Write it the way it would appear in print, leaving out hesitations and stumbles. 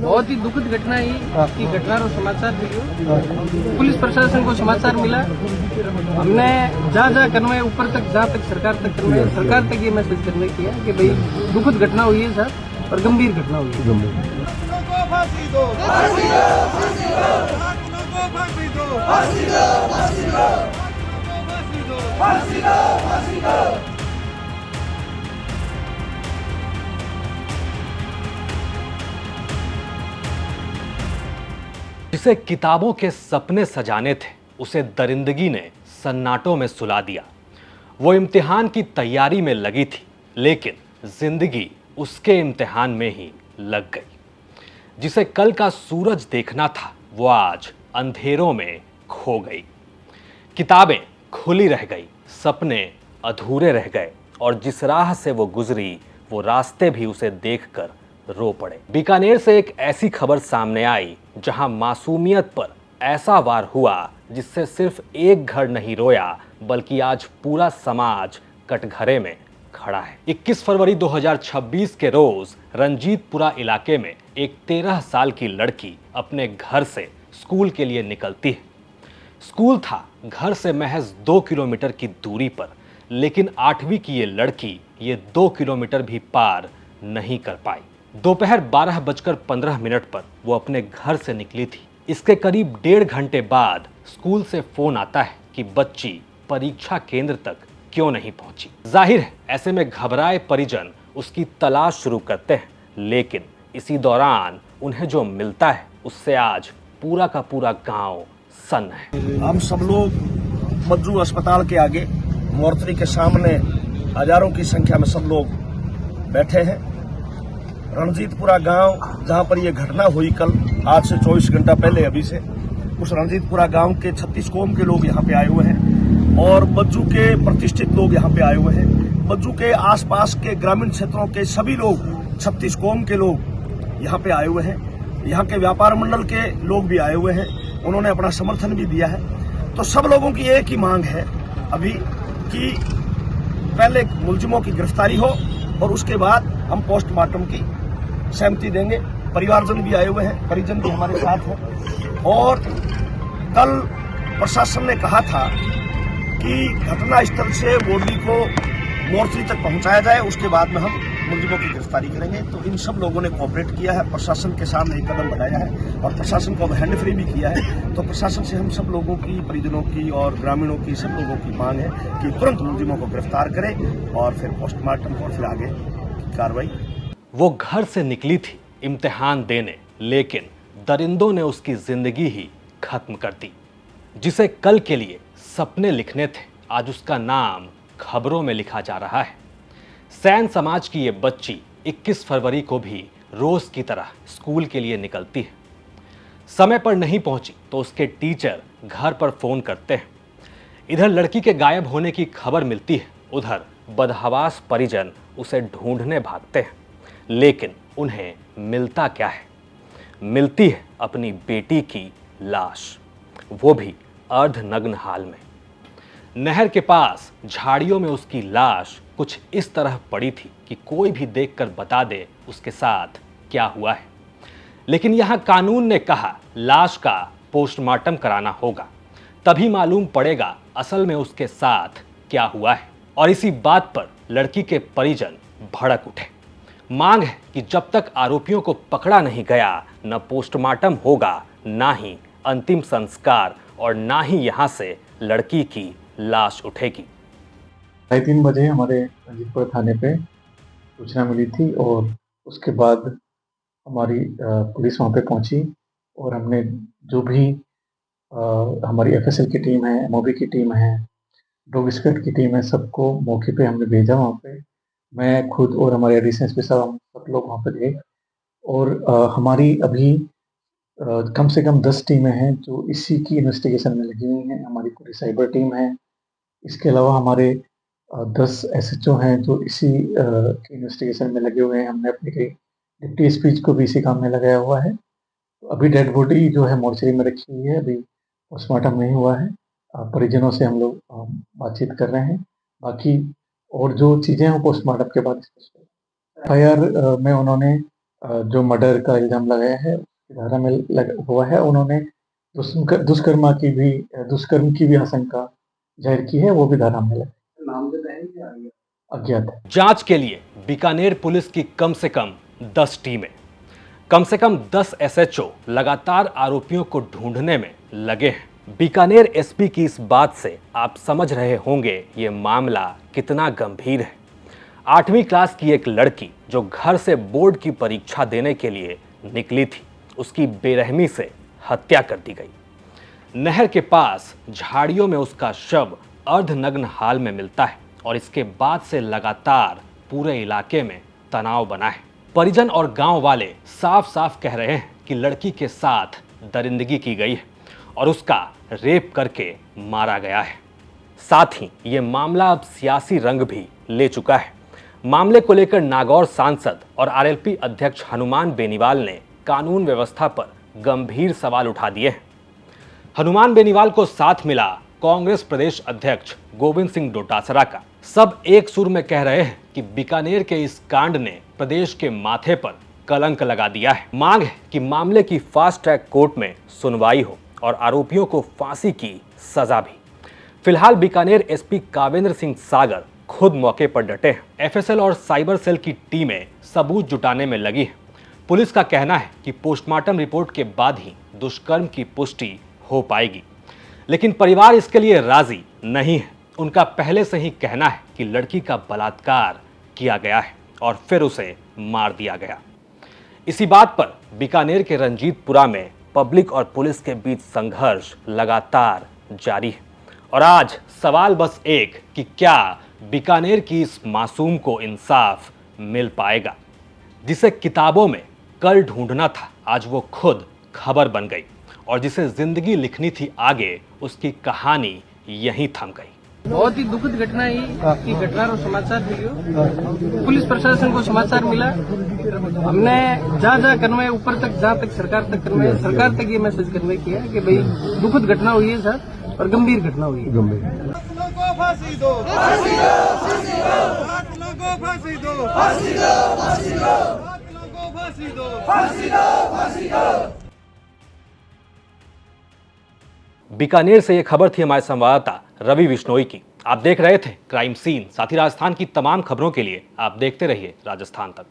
बहुत ही दुखद घटना है की घटनारो समाचार मिले। पुलिस प्रशासन को समाचार मिला, हमने जहाँ करवाए ऊपर तक, जहाँ तक सरकार तक करवाए, सरकार तक ये मैसेज करने किया कि भाई दुखद घटना हुई है सर, और गंभीर घटना हुई है। जिसे किताबों के सपने सजाने थे, उसे दरिंदगी ने सन्नाटों में सुला दिया। वो इम्तिहान की तैयारी में लगी थी, लेकिन जिंदगी उसके इम्तिहान में ही लग गई। जिसे कल का सूरज देखना था, वो आज अंधेरों में खो गई। किताबें खुली रह गई, सपने अधूरे रह गए, और जिस राह से वो गुजरी, वो रास्ते भी उसे देखकर रो पड़े। बीकानेर से एक ऐसी खबर सामने आई जहां मासूमियत पर ऐसा वार हुआ जिससे सिर्फ एक घर नहीं रोया, बल्कि आज पूरा समाज कटघरे में खड़ा है। 21 फरवरी 2026 के रोज रंजीतपुरा इलाके में एक 13 साल की लड़की अपने घर से स्कूल के लिए निकलती है। स्कूल था घर से महज 2 किलोमीटर की दूरी पर, लेकिन 8वीं की ये लड़की ये 2 किलोमीटर भी पार नहीं कर पाई। दोपहर 12:15 पर वो अपने घर से निकली थी। इसके करीब 1.5 घंटे बाद स्कूल से फोन आता है कि बच्ची परीक्षा केंद्र तक क्यों नहीं पहुंची। जाहिर है ऐसे में घबराए परिजन उसकी तलाश शुरू करते हैं, लेकिन इसी दौरान उन्हें जो मिलता है उससे आज पूरा का पूरा गांव सन्न है। हम सब लोग मज्जू अस्पताल के आगे मोर्चरी के सामने हजारों की संख्या में सब लोग बैठे हैं। रणजीतपुरा गांव जहां पर यह घटना हुई कल, आज से 24 घंटा पहले, अभी से उस रणजीतपुरा गांव के 36 कौम के लोग यहां पे आए हुए हैं और मज्जू के प्रतिष्ठित लोग यहां पे आए हुए हैं। मज्जू के आसपास के ग्रामीण क्षेत्रों के सभी लोग, 36 कौम के लोग यहां पे आए हुए हैं। यहाँ के व्यापार मंडल के लोग भी आए हुए हैं, उन्होंने अपना समर्थन भी दिया है। तो सब लोगों की एक ही मांग है अभी कि पहले मुलजिमों की गिरफ्तारी हो और उसके बाद हम पोस्टमार्टम की सहमति देंगे। परिवारजन भी आए हुए हैं, परिजन भी हमारे साथ हैं। और कल प्रशासन ने कहा था कि घटना स्थल से बॉडी को मोर्चरी तक पहुंचाया जाए, उसके बाद में हम मुलजिमों की गिरफ्तारी करेंगे। तो इन सब लोगों ने कोऑपरेट किया है, प्रशासन के सामने एक कदम बढ़ाया है और प्रशासन को हैंड फ्री भी किया है। तो प्रशासन से हम सब लोगों की, परिजनों की और ग्रामीणों की, सब लोगों की मांग है कि तुरंत मुलजिमों को गिरफ्तार करें और फिर पोस्टमार्टम और फिर आगे कार्रवाई। वो घर से निकली थी इम्तिहान देने, लेकिन दरिंदों ने उसकी जिंदगी ही खत्म कर दी। जिसे कल के लिए सपने लिखने थे, आज उसका नाम खबरों में लिखा जा रहा है। सैन समाज की ये बच्ची 21 फरवरी को भी रोज की तरह स्कूल के लिए निकलती है। समय पर नहीं पहुंची तो उसके टीचर घर पर फोन करते हैं। इधर लड़की के गायब होने की खबर मिलती है, उधर बदहवास परिजन उसे ढूंढने भागते हैं, लेकिन उन्हें मिलता क्या है? मिलती है अपनी बेटी की लाश, वो भी अर्धनग्न हाल में। नहर के पास झाड़ियों में उसकी लाश कुछ इस तरह पड़ी थी कि कोई भी देखकर बता दे उसके साथ क्या हुआ है। लेकिन यहां कानून ने कहा लाश का पोस्टमार्टम कराना होगा, तभी मालूम पड़ेगा असल में उसके साथ क्या हुआ है। और इसी बात पर लड़की के परिजन भड़क उठे। मांग है कि जब तक आरोपियों को पकड़ा नहीं गया, न पोस्टमार्टम होगा, ना ही अंतिम संस्कार, और ना ही यहां से लड़की की लाश उठेगी। 3:30 बजे हमारे रंजीतपुर थाने पे सूचना मिली थी और उसके बाद हमारी पुलिस वहाँ पे पहुँची और हमने जो भी हमारी एफएसएल की टीम है, एमओबी की टीम है, डॉग स्क्वाड की टीम है, सबको मौके पे हमने भेजा वहाँ पे। मैं खुद और हमारे एडिशनल एसपी साहब, हम सब लोग वहाँ पे थे। और हमारी अभी कम से कम 10 टीमें हैं जो इसी की इन्वेस्टिगेशन में लगी हुई हैं। हमारी पूरी साइबर टीम है, इसके अलावा हमारे 10 एसएचओ हैं जो इसी की इन्वेस्टिगेशन में लगे हुए हैं। हमने अपनी कई डिप्टी एसपी को भी इसी काम में लगाया हुआ है। तो अभी डेड बॉडी जो है मोर्चरी में रखी हुई है, अभी पोस्टमार्टम नहीं हुआ है। परिजनों से हम लोग बातचीत कर रहे हैं। बाकी और जो चीज़ें हैं वो पोस्टमार्टम के बाद एफआईआर में उन्होंने जो मर्डर का इल्जाम लगाया है उसकी धारा में हुआ है। उन्होंने दुष्कर्म की भी आशंका जाहिर की है, वो भी धारा में अज्ञात है। जांच के लिए बीकानेर पुलिस की कम से कम 10 टीमें, कम से कम 10 एसएचओ लगातार आरोपियों को ढूंढने में लगे हैं। बीकानेर एसपी की इस बात से आप समझ रहे होंगे ये मामला कितना गंभीर है। 8वीं क्लास की एक लड़की जो घर से बोर्ड की परीक्षा देने के लिए निकली थी, उसकी बेरहमी से हत्या कर दी गई। नहर के पास झाड़ियों में उसका शव अर्धनग्न हाल में मिलता है और इसके बाद से लगातार पूरे इलाके में तनाव बना है। परिजन और गांव वाले साफ साफ कह रहे हैं कि लड़की के साथ दरिंदगी की गई है और उसका रेप करके मारा गया है। साथ ही ये मामला अब सियासी रंग भी ले चुका है। मामले को लेकर नागौर सांसद और आरएलपी अध्यक्ष हनुमान बेनीवाल ने कानून व्यवस्था पर गंभीर सवाल उठा दिए हैं। हनुमान बेनीवाल को साथ मिला कांग्रेस प्रदेश अध्यक्ष गोविंद सिंह डोटासरा का। सब एक सुर में कह रहे हैं कि बीकानेर के इस कांड ने प्रदेश के माथे पर कलंक लगा दिया है। मांग है कि मामले की फास्ट ट्रैक कोर्ट में सुनवाई हो और आरोपियों को फांसी की सजा भी। फिलहाल बीकानेर एसपी कावेंद्र सिंह सागर खुद मौके पर डटे हैं। एफएसएल और साइबर सेल की टीमें सबूत जुटाने में लगी हैं। पुलिस का कहना है कि पोस्टमार्टम रिपोर्ट के बाद ही दुष्कर्म की पुष्टि हो पाएगी, लेकिन परिवार इसके लिए राजी नहीं है। उनका पहले से ही कहना है कि लड़की का बलात्कार किया गया है और फिर उसे मार दिया गया। इसी बात पर बीकानेर के रंजीतपुरा में पब्लिक और पुलिस के बीच संघर्ष लगातार जारी है और आज सवाल बस एक कि क्या बीकानेर की इस मासूम को इंसाफ मिल पाएगा। जिसे किताबों में कल ढूंढना था, आज वो खुद खबर बन गई और जिसे जिंदगी लिखनी थी आगे, उसकी कहानी यहीं थम गई। बहुत ही दुखद घटना ही की घटना रो समाचार मिलियो। पुलिस प्रशासन को समाचार मिला, हमने जहाँ करने ऊपर तक, जहाँ तक सरकार तक करने, सरकार तक ये मैसेज करने किया कि भाई दुखद घटना हुई है सर, और गंभीर घटना हुई है। फांसी दो, फांसी दो, फांसी दो, फांसी दो, फांसी दो, फांसी दो, फांसी दो, फांसी दो, फांसी दो। बीकानेर से यह खबर थी हमारे संवाददाता रवि बिश्नोई की। आप देख रहे थे क्राइम सीन। साथ ही राजस्थान की तमाम खबरों के लिए आप देखते रहिए राजस्थान तक।